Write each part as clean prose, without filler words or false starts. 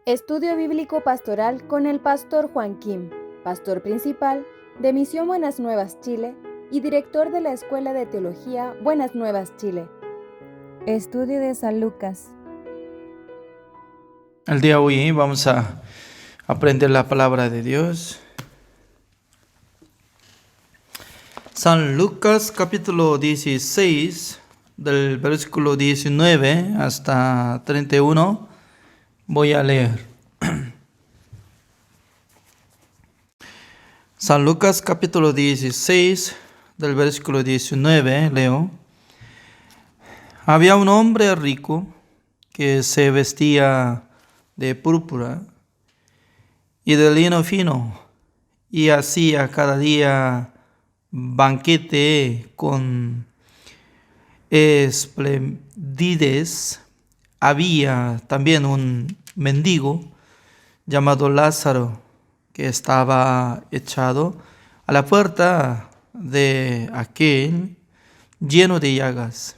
Estudio Bíblico Pastoral con el Pastor Juan Kim, Pastor Principal de Misión Buenas Nuevas Chile y Director de la Escuela de Teología Buenas Nuevas Chile. Estudio de San Lucas. El día de hoy vamos a aprender la palabra de Dios. San Lucas capítulo 16, del versículo 19 hasta 31, voy a leer. San Lucas capítulo 16, del versículo 19, leo. Había un hombre rico que se vestía de púrpura y de lino fino, y hacía cada día banquete con esplendidez. Había también un mendigo llamado Lázaro, que estaba echado a la puerta de aquel, lleno de llagas,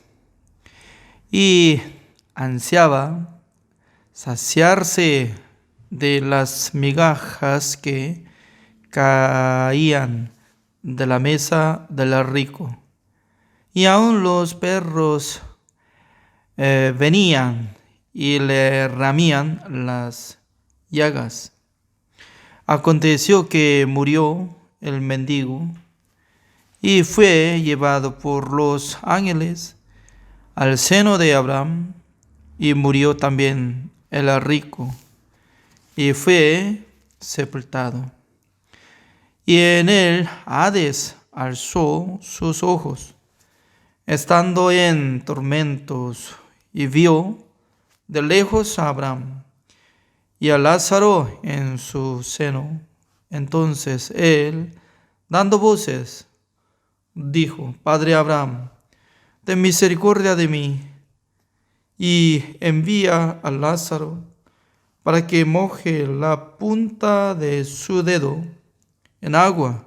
y ansiaba saciarse de las migajas que caían de la mesa del rico. Y aun los perros venían y le ramían las llagas. Aconteció que murió el mendigo y fue llevado por los ángeles al seno de Abraham, y murió también el rico y fue sepultado. Y en el Hades alzó sus ojos, estando en tormentos, y vio de lejos a Abraham y a Lázaro en su seno. Entonces él, dando voces, dijo: Padre Abraham, ten misericordia de mí, y envía a Lázaro para que moje la punta de su dedo en agua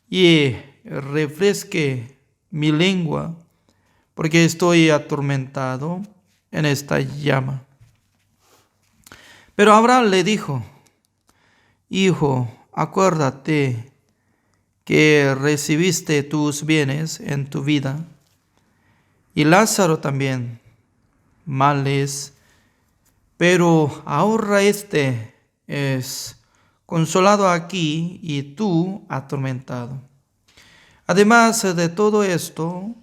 y refresque mi lengua, porque estoy atormentado en esta llama. Pero Abraham le dijo: Hijo, acuérdate que recibiste tus bienes en tu vida, y Lázaro también males, pero ahora es consolado aquí y tú atormentado. Además de todo esto,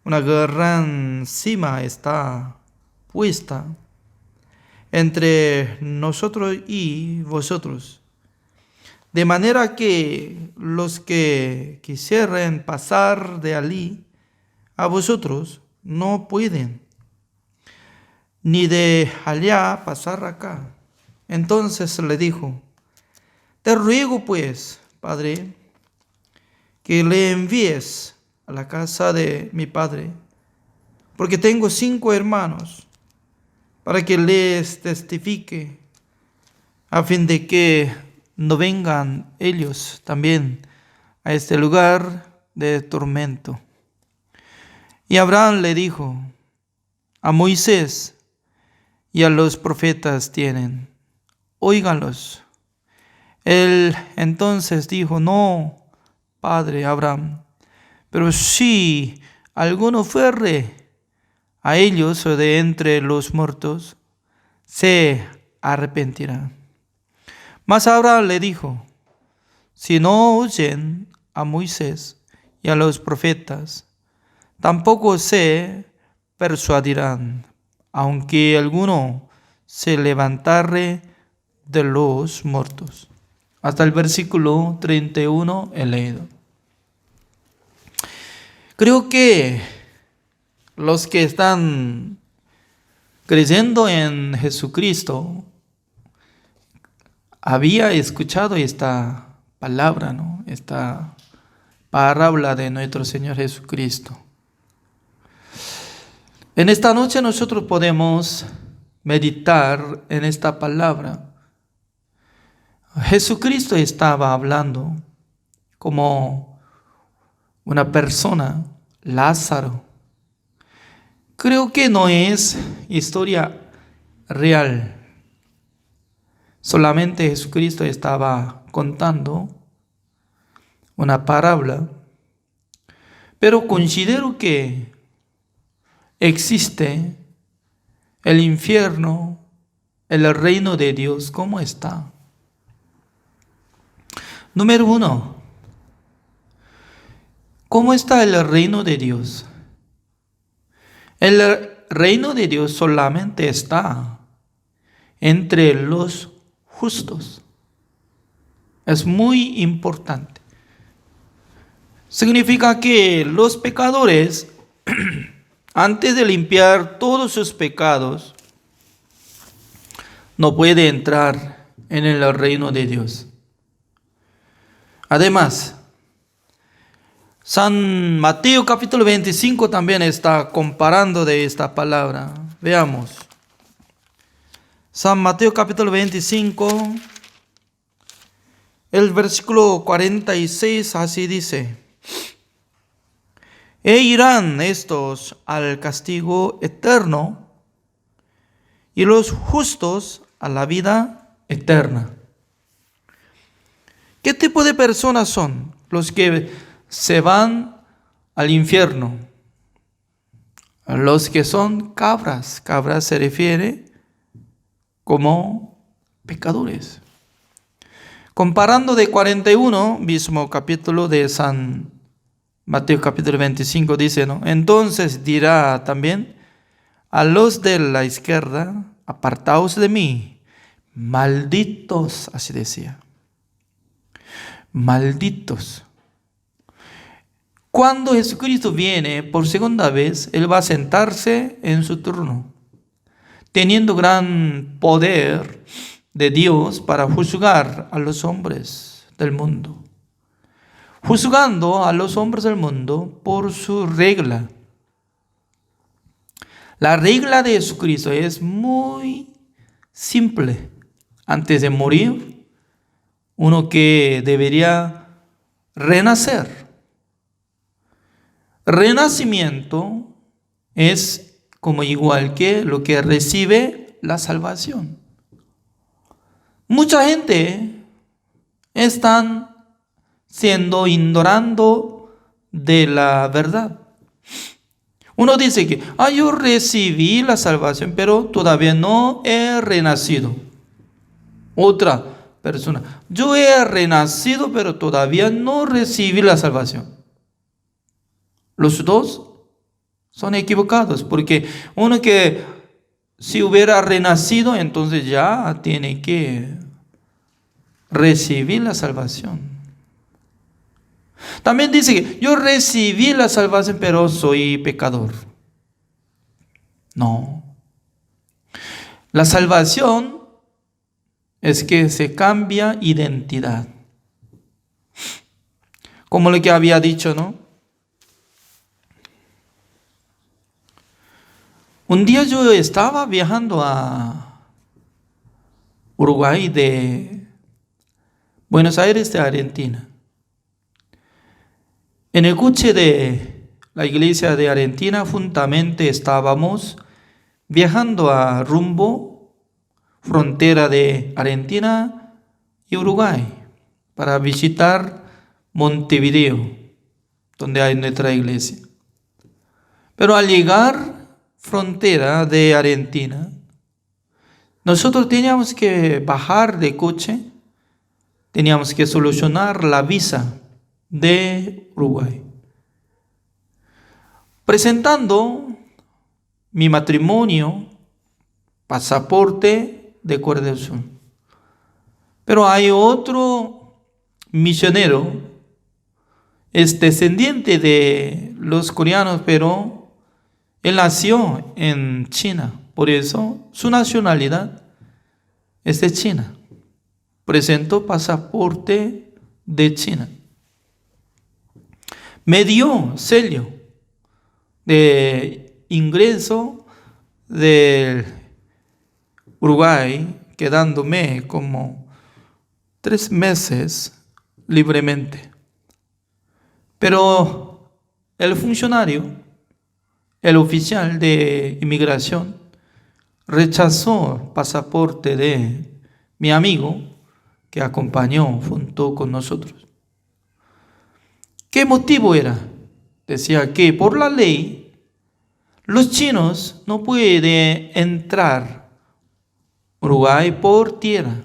una gran cima está puesta entre nosotros y vosotros, de manera que los que quisieran pasar de allí a vosotros no pueden, ni de allá pasar acá. Entonces le dijo: Te ruego pues, Padre, que le envíes a la casa de mi padre, porque tengo 5 hermanos, para que les testifique, a fin de que no vengan ellos también a este lugar de tormento. Y Abraham le dijo: A Moisés y a los profetas tienen, óiganlos. Él entonces dijo: No, Padre Abraham, pero si alguno fuere a ellos o de entre los muertos, se arrepentirá. Mas Abraham le dijo: Si no oyen a Moisés y a los profetas, tampoco se persuadirán, aunque alguno se levantare de los muertos. Hasta el versículo 31 he leído. Creo que los que están creyendo en Jesucristo había escuchado esta palabra, ¿no? Esta parábola de nuestro Señor Jesucristo. En esta noche nosotros podemos meditar en esta palabra. Jesucristo estaba hablando como una persona, Lázaro. Creo que no es historia real. Solamente Jesucristo estaba contando una parábola, pero considero que existe el infierno, el reino de Dios. ¿Cómo está? Número 1, ¿cómo está el reino de Dios? El reino de Dios solamente está entre los justos. Es muy importante. Significa que los pecadores, antes de limpiar todos sus pecados, no puede entrar en el reino de Dios. Además, San Mateo capítulo 25 también está comparando de esta palabra. Veamos. San Mateo capítulo 25, el versículo 46 así dice: E irán estos al castigo eterno, y los justos a la vida eterna. ¿Qué tipo de personas son los que se van al infierno? Los que son cabras. Cabras se refiere como pecadores. Comparando de 41, mismo capítulo de San Mateo capítulo 25 dice, ¿no? Entonces dirá también a los de la izquierda: apartaos de mí, malditos, así decía. Malditos. Cuando Jesucristo viene por segunda vez, Él va a sentarse en su trono, teniendo gran poder de Dios para juzgar a los hombres del mundo. Juzgando a los hombres del mundo por su regla. La regla de Jesucristo es muy simple. Antes de morir, uno que debería renacer. Renacimiento es como igual que lo que recibe la salvación. Mucha gente están siendo ignorando de la verdad. Uno dice que yo recibí la salvación, pero todavía no he renacido. Otra persona: yo he renacido, pero todavía no recibí la salvación. Los dos son equivocados, porque uno que si hubiera renacido, entonces ya tiene que recibir la salvación. También dice que yo recibí la salvación, pero soy pecador. No. La salvación es que se cambia identidad. Como lo que había dicho, ¿no? Un día yo estaba viajando a Uruguay de Buenos Aires de Argentina. En el coche de la iglesia de Argentina, juntamente estábamos viajando a rumbo frontera de Argentina y Uruguay para visitar Montevideo, donde hay nuestra iglesia. Pero al llegar frontera de Argentina, nosotros teníamos que bajar de coche, teníamos que solucionar la visa de Uruguay, presentando mi matrimonio, pasaporte de Corea del Sur. Pero hay otro misionero, es descendiente de los coreanos, pero él nació en China, por eso su nacionalidad es de China. Presentó pasaporte de China. Me dio sello de ingreso del Uruguay, quedándome como 3 meses libremente. Pero el funcionario, el oficial de inmigración, rechazó el pasaporte de mi amigo que acompañó junto con nosotros. ¿Qué motivo era? Decía que por la ley los chinos no pueden entrar a Uruguay por tierra.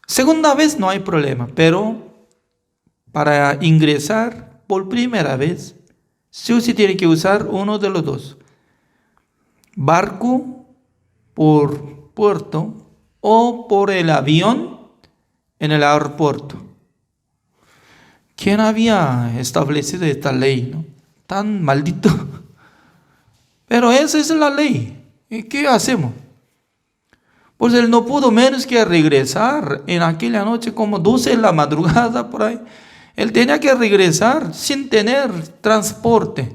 Segunda vez no hay problema, pero para ingresar por primera vez, sí o sí tiene que usar uno de los dos. Barco por puerto o por el avión en el aeropuerto. ¿Quién había establecido esta ley, no? Tan maldito. Pero esa es la ley. ¿Y qué hacemos? Pues él no pudo menos que regresar en aquella noche como 12 de la madrugada por ahí. Él tenía que regresar sin tener transporte.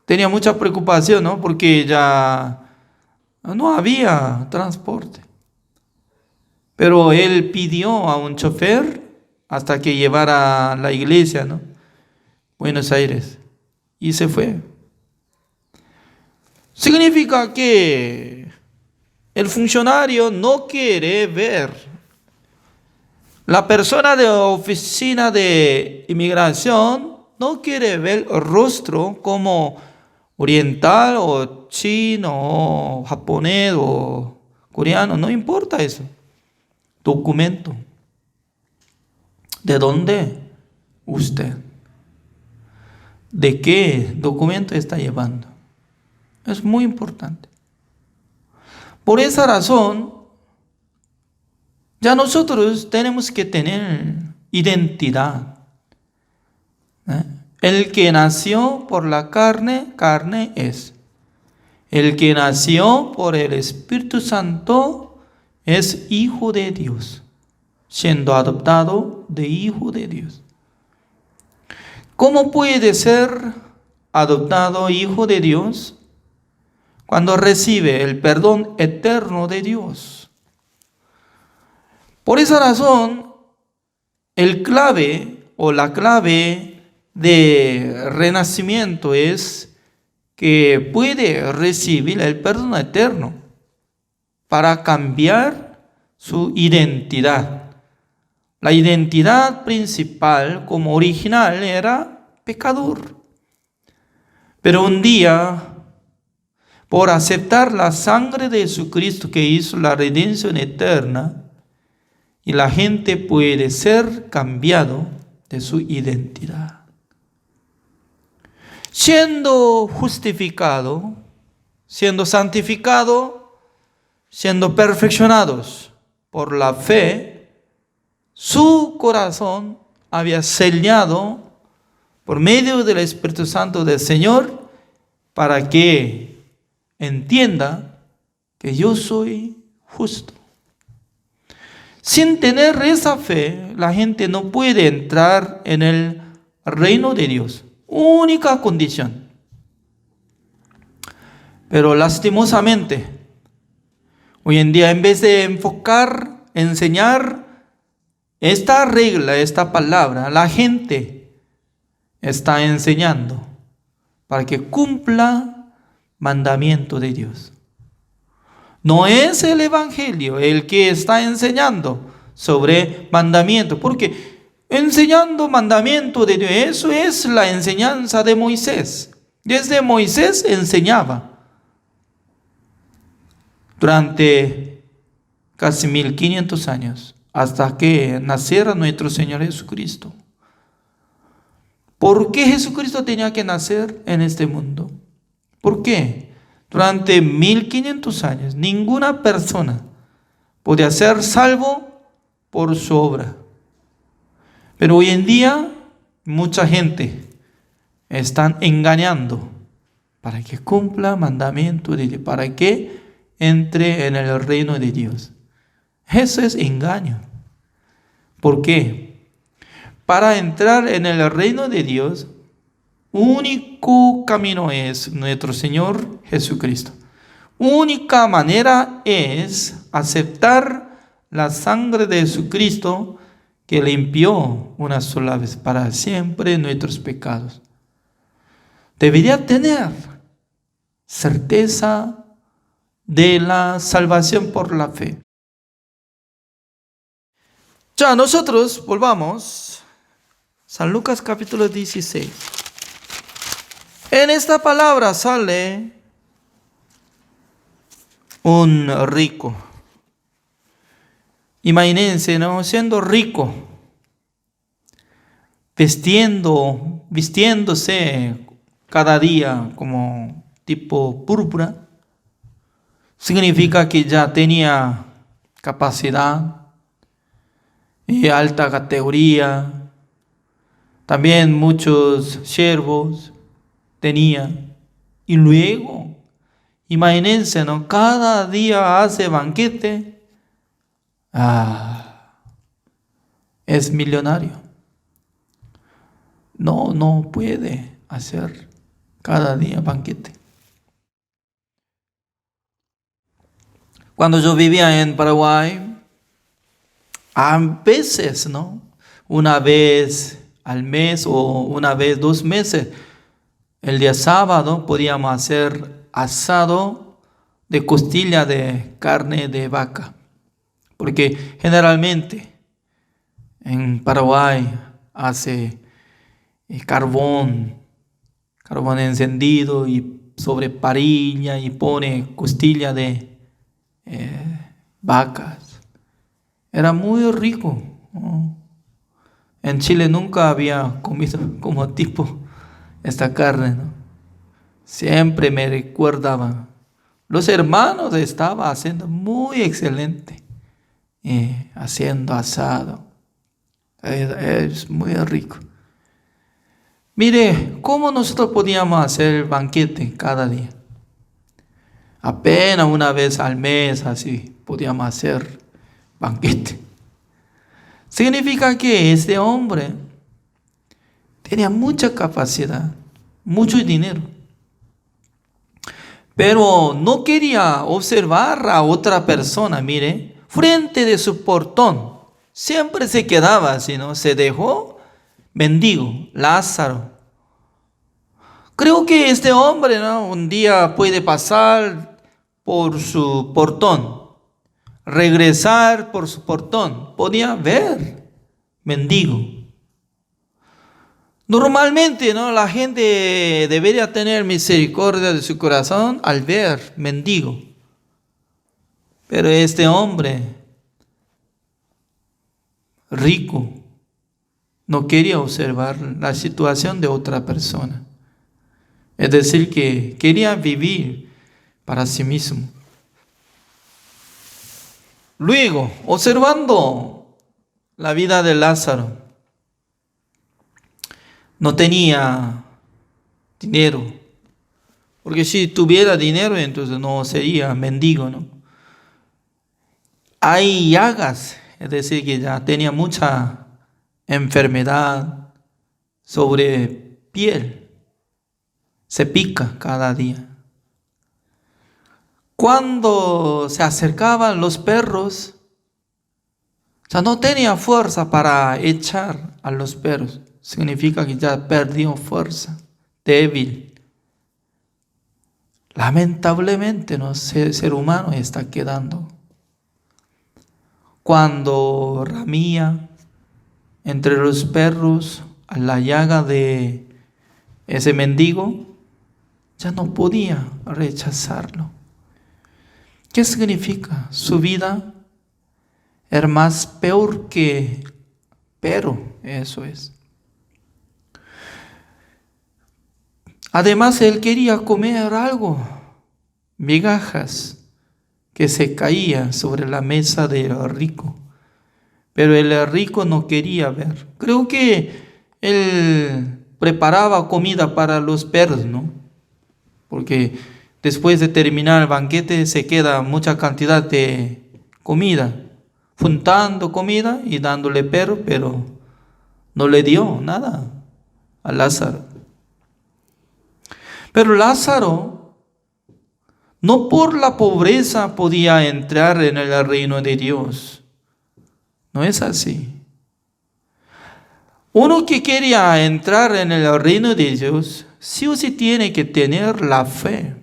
Tenía mucha preocupación, ¿no? Porque ya no había transporte. Pero él pidió a un chofer hasta que llevara a la iglesia, ¿no? Buenos Aires. Y se fue. Significa que el funcionario no quiere ver. La persona de la oficina de inmigración no quiere ver el rostro como oriental o chino o japonés o coreano. No importa eso. Documento. ¿De dónde? Usted. ¿De qué documento está llevando? Es muy importante. Por esa razón, ya nosotros tenemos que tener identidad. El que nació por la carne, carne es. El que nació por el Espíritu Santo es hijo de Dios, siendo adoptado de hijo de Dios. ¿Cómo puede ser adoptado hijo de Dios? Cuando recibe el perdón eterno de Dios. Por esa razón, el clave o la clave de renacimiento es que puede recibir el perdón eterno para cambiar su identidad. La identidad principal como original era pecador. Pero un día, por aceptar la sangre de Jesucristo que hizo la redención eterna, y la gente puede ser cambiado de su identidad. Siendo justificado, siendo santificado, siendo perfeccionados por la fe, su corazón había sellado por medio del Espíritu Santo del Señor para que entienda que yo soy justo. Sin tener esa fe, la gente no puede entrar en el reino de Dios. Única condición. Pero lastimosamente, hoy en día, en vez de enfocar, enseñar esta regla, esta palabra, la gente está enseñando para que cumpla mandamiento de Dios. No es el Evangelio el que está enseñando sobre mandamiento, porque enseñando mandamiento de Dios, eso es la enseñanza de Moisés. Desde Moisés enseñaba durante casi 1500 años, hasta que naciera nuestro Señor Jesucristo. ¿Por qué Jesucristo tenía que nacer en este mundo? ¿Por qué? Durante 1500 años, ninguna persona podía ser salvo por su obra. Pero hoy en día, mucha gente está engañando para que cumpla mandamiento de Dios, para que entre en el reino de Dios. Eso es engaño. ¿Por qué? Para entrar en el reino de Dios, único camino es nuestro Señor Jesucristo. Única manera es aceptar la sangre de Jesucristo que limpió una sola vez para siempre nuestros pecados. Debería tener certeza de la salvación por la fe. Ya, nosotros volvamos. San Lucas capítulo 16. En esta palabra sale un rico. Imagínense, ¿no? Siendo rico, vistiéndose cada día como tipo púrpura, significa que ya tenía capacidad y alta categoría. También muchos siervos tenía. Y luego, imagínense, ¿no? Cada día hace banquete. Es millonario. No puede hacer cada día banquete. Cuando yo vivía en Paraguay, a veces, ¿no? Una vez al mes o una vez 2 meses, el día sábado podíamos hacer asado de costilla de carne de vaca. Porque generalmente en Paraguay hace carbón encendido y sobre parrilla y pone costilla de vacas. Era muy rico, ¿no? En Chile nunca había comido como tipo esta carne, ¿no? Siempre me recordaba. Los hermanos estaban haciendo muy excelente, haciendo asado. Es muy rico. Mire, ¿cómo nosotros podíamos hacer banquete cada día? Apenas una vez al mes, así, podíamos hacer banquete. Significa que este hombre tenía mucha capacidad, mucho dinero, pero no quería observar a otra persona, mire, frente de su portón. Siempre se quedaba así, ¿no? Se dejó mendigo, Lázaro. Creo que este hombre, ¿no? Un día puede pasar por su portón, regresar por su portón. Podía ver mendigo. Normalmente, ¿no? La gente debería tener misericordia de su corazón al ver mendigo. Pero este hombre rico no quería observar la situación de otra persona. Es decir, que quería vivir para sí mismo. Luego, observando la vida de Lázaro, no tenía dinero, porque si tuviera dinero entonces no sería mendigo, ¿no? Hay llagas, es decir, que ya tenía mucha enfermedad sobre piel, se pica cada día. Cuando se acercaban los perros, ya no tenía fuerza para echar a los perros. Significa que ya perdió fuerza, débil. Lamentablemente, ¿no? Ser humano está quedando. Cuando ramía entre los perros a la llaga de ese mendigo, ya no podía rechazarlo. ¿Qué significa? Su vida era más peor que, pero eso es. Además, él quería comer algo, migajas que se caían sobre la mesa del rico. Pero el rico no quería ver. Creo que él preparaba comida para los perros, ¿no? Porque después de terminar el banquete se queda mucha cantidad de comida, juntando comida y dándole perro, pero no le dio nada a Lázaro. Pero Lázaro no por la pobreza podía entrar en el reino de Dios. No es así. Uno que quería entrar en el reino de Dios, sí o sí tiene que tener la fe.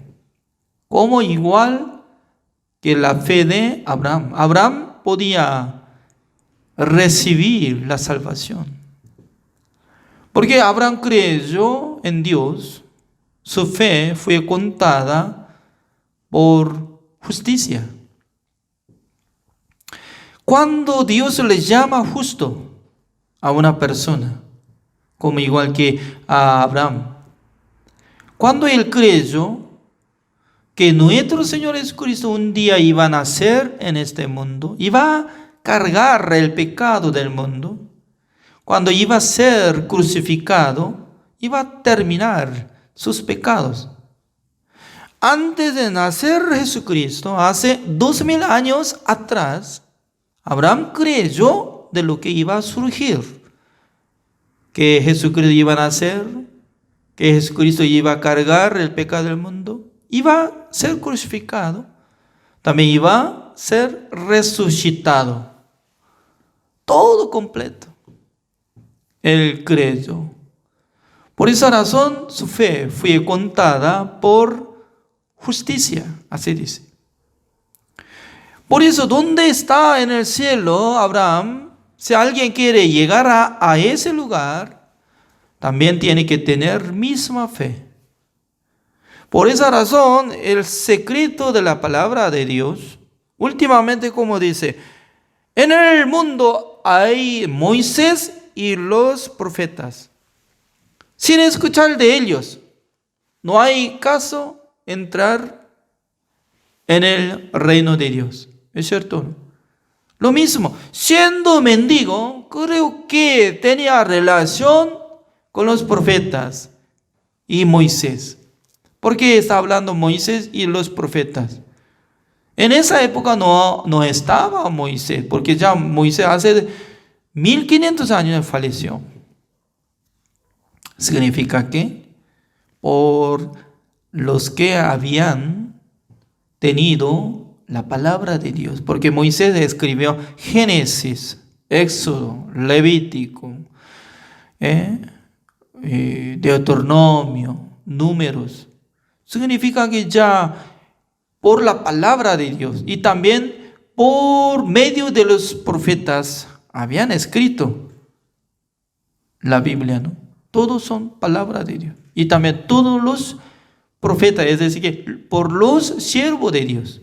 Como igual que la fe de Abraham. Abraham podía recibir la salvación. Porque Abraham creyó en Dios, su fe fue contada por justicia. Cuando Dios le llama justo a una persona, como igual que a Abraham, cuando él creyó que nuestro Señor Jesucristo un día iba a nacer en este mundo, iba a cargar el pecado del mundo, cuando iba a ser crucificado, iba a terminar sus pecados. Antes de nacer Jesucristo, hace 2000 años atrás, Abraham creyó de lo que iba a surgir, que Jesucristo iba a nacer, que Jesucristo iba a cargar el pecado del mundo, iba a ser crucificado, también iba a ser resucitado. Todo completo. Él creyó. Por esa razón su fe fue contada por justicia, así dice. Por eso, ¿dónde está en el cielo Abraham? Si alguien quiere llegar a ese lugar, también tiene que tener misma fe. Por esa razón, el secreto de la palabra de Dios, últimamente como dice, en el mundo hay Moisés y los profetas. Sin escuchar de ellos, no hay caso entrar en el reino de Dios. ¿Es cierto? Lo mismo, siendo mendigo, creo que tenía relación con los profetas y Moisés. ¿Por qué está hablando Moisés y los profetas? En esa época no estaba Moisés, porque ya Moisés hace 1500 años falleció. Significa que por los que habían tenido la palabra de Dios, porque Moisés escribió Génesis, Éxodo, Levítico, Deuteronomio, Números. Significa que ya por la palabra de Dios y también por medio de los profetas habían escrito la Biblia, ¿no? Todos son palabra de Dios. Y también todos los profetas, es decir, que por los siervos de Dios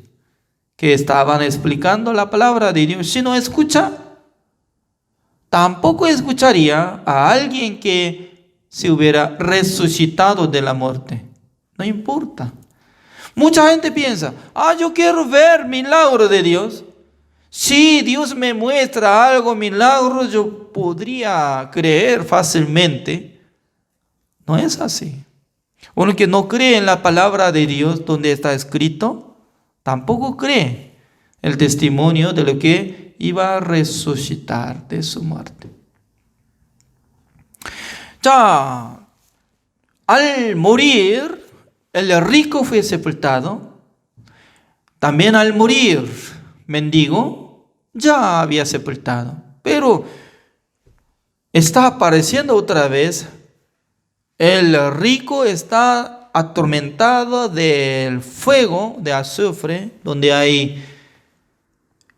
que estaban explicando la palabra de Dios. Si no escucha, tampoco escucharía a alguien que se hubiera resucitado de la muerte. No importa. Mucha gente piensa, yo quiero ver milagro de Dios. Si Dios me muestra algo milagro, yo podría creer fácilmente. No es así. Uno que no cree en la palabra de Dios donde está escrito, tampoco cree el testimonio de lo que iba a resucitar de su muerte. Ya, al morir, el rico fue sepultado. También al morir, mendigo, ya había sepultado. Pero está apareciendo otra vez. El rico está atormentado del fuego de azufre, donde hay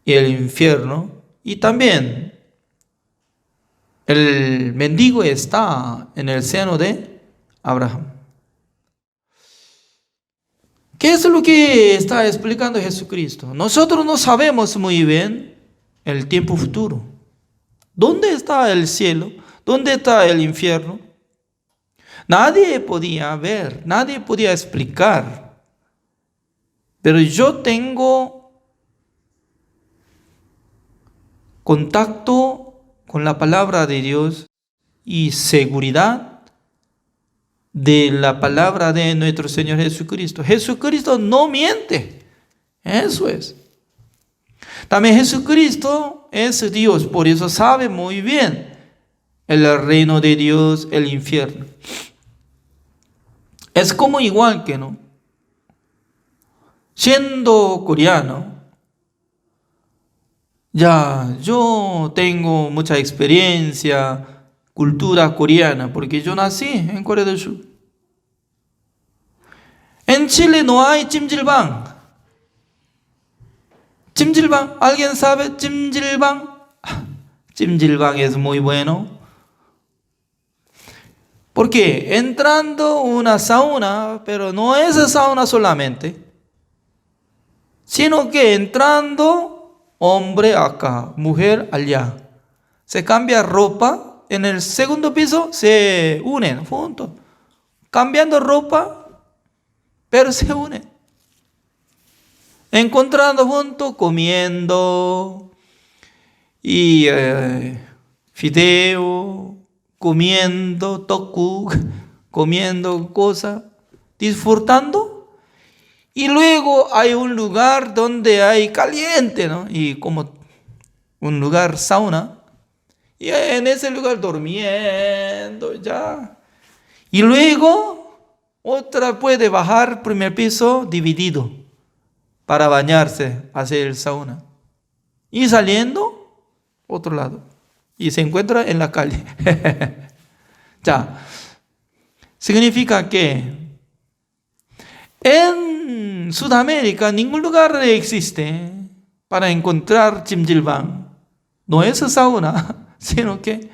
el infierno. Y también el mendigo está en el seno de Abraham. ¿Qué es lo que está explicando Jesucristo? Nosotros no sabemos muy bien el tiempo futuro. ¿Dónde está el cielo? ¿Dónde está el infierno? Nadie podía ver, nadie podía explicar. Pero yo tengo contacto con la palabra de Dios y seguridad de la palabra de nuestro Señor Jesucristo. Jesucristo no miente. Eso es. También Jesucristo es Dios, por eso sabe muy bien el reino de Dios, el infierno. Es como igual que, ¿no? Siendo coreano, ya yo tengo mucha experiencia, cultura coreana, porque yo nací en Corea del Sur. En Chile no hay chimchilbang. 찜질방, ¿alguien sabe 찜질방? 찜질방 es muy bueno. Porque entrando una sauna, pero no es sauna solamente, sino que entrando hombre acá, mujer allá. Se cambia ropa, en el segundo piso se unen juntos, cambiando ropa, pero se unen. Encontrando juntos, comiendo y fideo, comiendo toku, comiendo cosas, disfrutando. Y luego hay un lugar donde hay caliente, ¿no? Y como un lugar sauna. Y en ese lugar durmiendo ya. Y luego otra puede bajar primer piso dividido para bañarse, hacer el sauna. Y saliendo, otro lado. Y se encuentra en la calle. Ya. Significa que en Sudamérica ningún lugar existe para encontrar 찜질방. No es sauna, sino que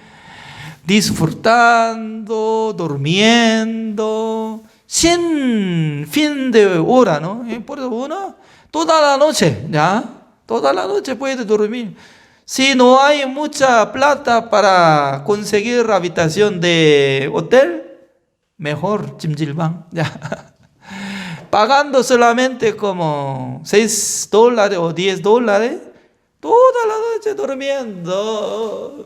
disfrutando, durmiendo, sin fin de hora, ¿no? Por eso uno, toda la noche, ¿ya? Toda la noche puede dormir. Si no hay mucha plata para conseguir habitación de hotel, mejor 찜질방, ¿ya? Pagando solamente como $6 o $10, toda la noche durmiendo.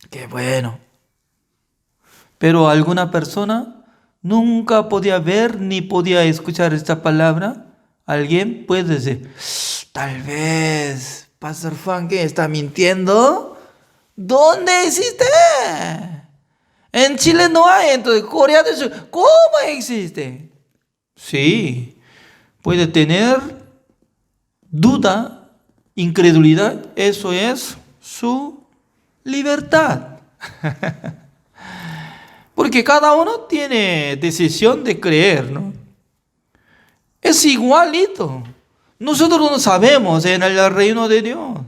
Qué bueno. Pero alguna persona nunca podía ver ni podía escuchar esta palabra. Alguien puede decir, tal vez Pastor Juan que está mintiendo. ¿Dónde existe? En Chile no hay, entonces Corea del Sur, ¿cómo existe? Sí, puede tener duda, incredulidad, eso es su libertad. Porque cada uno tiene decisión de creer, ¿no? Es igualito. Nosotros no sabemos en el reino de Dios.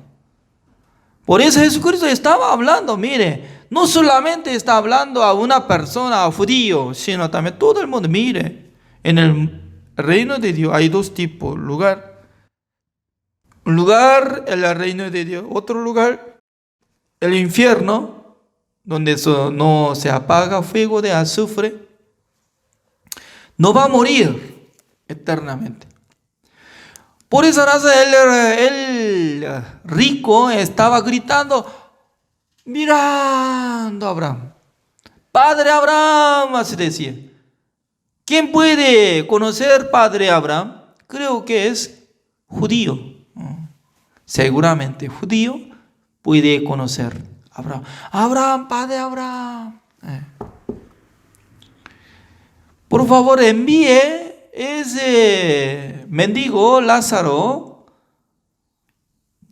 Por eso Jesucristo estaba hablando, mire, no solamente está hablando a una persona, a judío, sino también todo el mundo. Mire, en el reino de Dios hay dos tipos, lugar. Un lugar, el reino de Dios. Otro lugar, el infierno, donde no se apaga fuego de azufre. No va a morir eternamente. Por esa razón el rico estaba gritando, mirando a Abraham. Padre Abraham, así decía. ¿Quién puede conocer Padre Abraham? Creo que es judío. Seguramente judío puede conocer a Abraham. Abraham, Padre Abraham. Por favor, envíe ese mendigo Lázaro,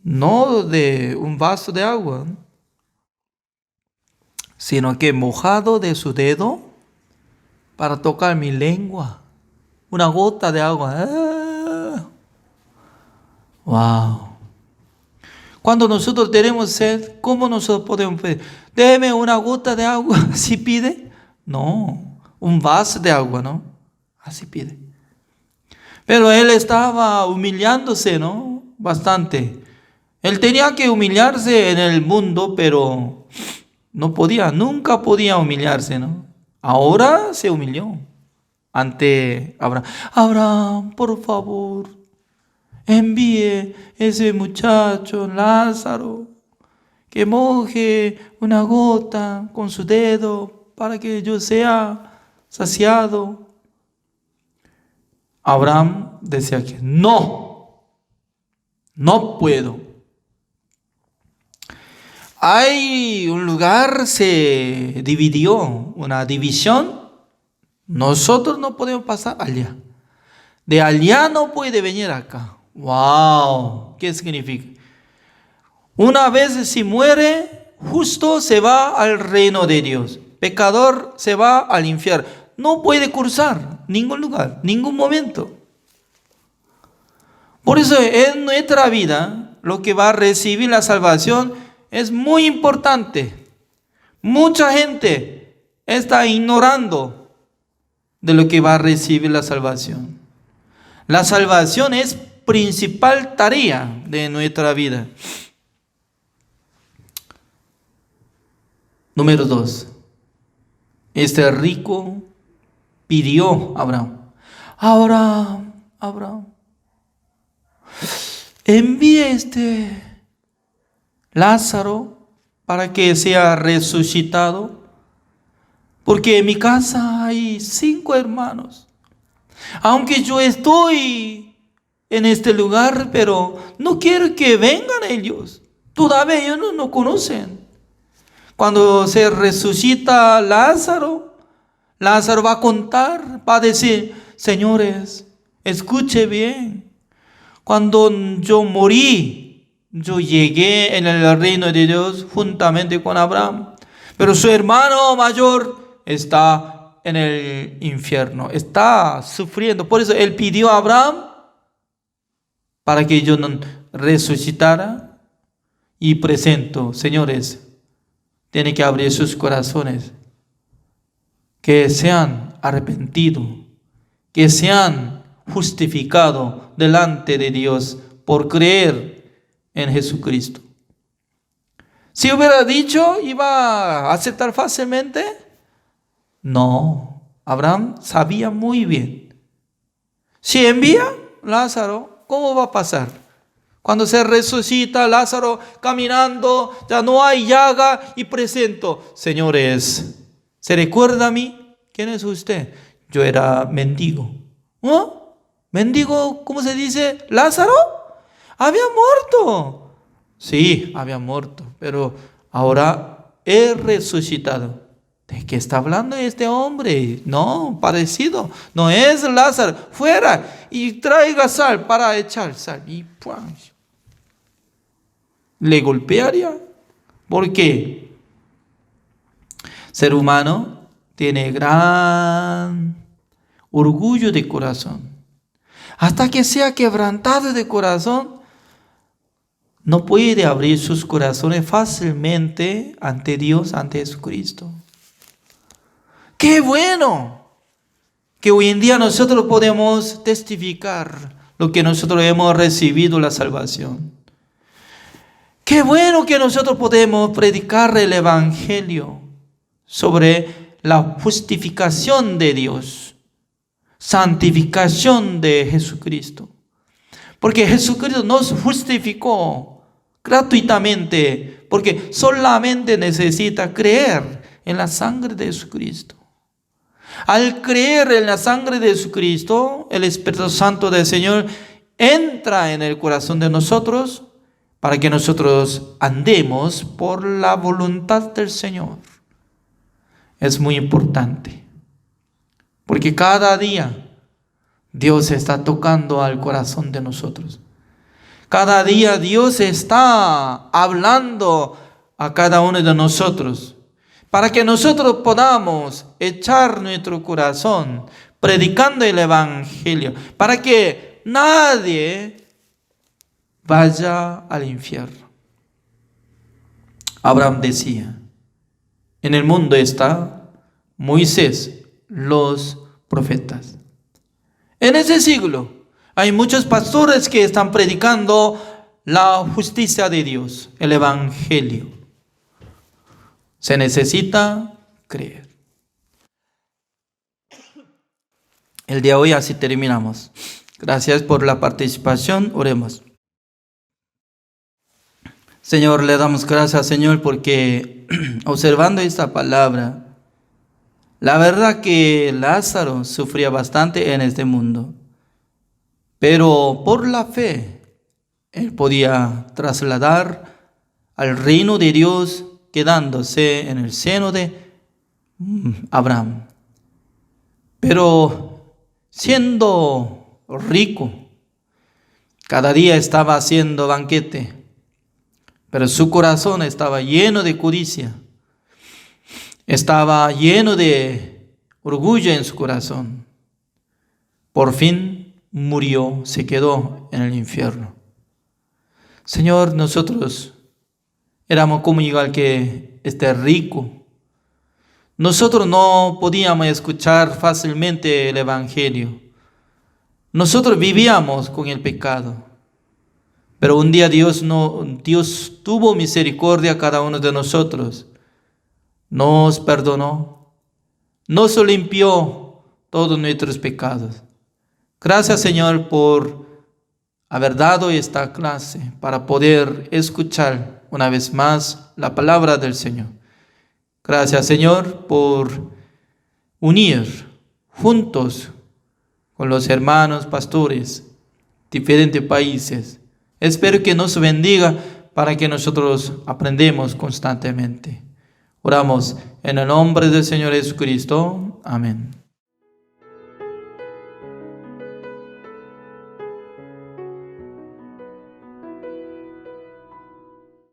no de un vaso de agua, sino que mojado de su dedo para tocar mi lengua, una gota de agua. Wow. Cuando nosotros tenemos sed, ¿cómo nosotros podemos pedir? Deme una gota de agua, ¿así pide? No, un vaso de agua, ¿no? Así pide. Pero él estaba humillándose, ¿no? Bastante. Él tenía que humillarse en el mundo, pero no podía, nunca podía humillarse, ¿no? Ahora se humilló ante Abraham. Abraham, por favor, envíe ese muchacho Lázaro que moje una gota con su dedo para que yo sea saciado. Abraham decía que no puedo. Hay un lugar, se dividió, una división. Nosotros no podemos pasar allá. De allá no puede venir acá. Wow, ¿qué significa? Una vez si muere, justo se va al reino de Dios. Pecador se va al infierno. No puede cruzar ningún lugar, ningún momento. Por eso en nuestra vida, lo que va a recibir la salvación es muy importante. Mucha gente está ignorando de lo que va a recibir la salvación. La salvación es principal tarea de nuestra vida. Número 2. Este rico pidió a Abraham, Abraham, envíe Lázaro para que sea resucitado, porque en mi casa hay 5 hermanos. Aunque yo estoy en este lugar, pero no quiero que vengan ellos. Todavía ellos no conocen. Cuando se resucita Lázaro va a contar, va a decir: señores, escuche bien. Cuando yo morí, yo llegué en el reino de Dios juntamente con Abraham. Pero su hermano mayor está en el infierno, está sufriendo. Por eso él pidió a Abraham para que yo no resucitara. Y presento, señores, tienen que abrir sus corazones, que sean arrepentidos, que sean justificados delante de Dios por creer en Jesucristo. Si hubiera dicho, ¿iba a aceptar fácilmente? No, Abraham sabía muy bien. Si envía Lázaro, ¿cómo va a pasar? Cuando se resucita Lázaro caminando, ya no hay llaga, y presento, señores, ¿se recuerda a mí? ¿Quién es usted? Yo era mendigo. ¿Oh? ¿Mendigo? ¿Cómo se dice? ¿Lázaro? Había muerto. Sí, había muerto, pero ahora he resucitado. ¿De qué está hablando este hombre? No, parecido. No es Lázaro. Fuera y traiga sal para echar sal. Y pues, le golpearía. ¿Por qué? Ser humano tiene gran orgullo de corazón. Hasta que sea quebrantado de corazón, no puede abrir sus corazones fácilmente ante Dios, ante Jesucristo. ¡Qué bueno! Que hoy en día nosotros podemos testificar lo que nosotros hemos recibido, la salvación. ¡Qué bueno que nosotros podemos predicar el Evangelio sobre la justificación de Dios, santificación de Jesucristo! Porque Jesucristo nos justificó gratuitamente, porque solamente necesita creer en la sangre de Jesucristo. Al creer en la sangre de Jesucristo, el Espíritu Santo del Señor entra en el corazón de nosotros para que nosotros andemos por la voluntad del Señor. Es muy importante, porque cada día Dios está tocando al corazón de nosotros. Cada día Dios está hablando a cada uno de nosotros, para que nosotros podamos echar nuestro corazón predicando el Evangelio, para que nadie vaya al infierno. Abraham decía: en el mundo está Moisés, los profetas. En ese siglo hay muchos pastores que están predicando la justicia de Dios, el Evangelio. Se necesita creer. El día de hoy así terminamos. Gracias por la participación. Oremos. Señor, le damos gracias, Señor, porque observando esta palabra, la verdad que Lázaro sufría bastante en este mundo, pero por la fe él podía trasladar al reino de Dios, quedándose en el seno de Abraham. Pero siendo rico, cada día estaba haciendo banquete, pero su corazón estaba lleno de codicia, estaba lleno de orgullo en su corazón. Por fin murió, se quedó en el infierno. Señor, nosotros éramos como igual que este rico. Nosotros no podíamos escuchar fácilmente el Evangelio. Nosotros vivíamos con el pecado. Pero un día Dios tuvo misericordia a cada uno de nosotros. Nos perdonó. Nos limpió todos nuestros pecados. Gracias, Señor, por haber dado esta clase para poder escuchar una vez más la palabra del Señor. Gracias, Señor, por unir juntos con los hermanos pastores de diferentes países. Espero que nos bendiga para que nosotros aprendamos constantemente. Oramos en el nombre del Señor Jesucristo. Amén.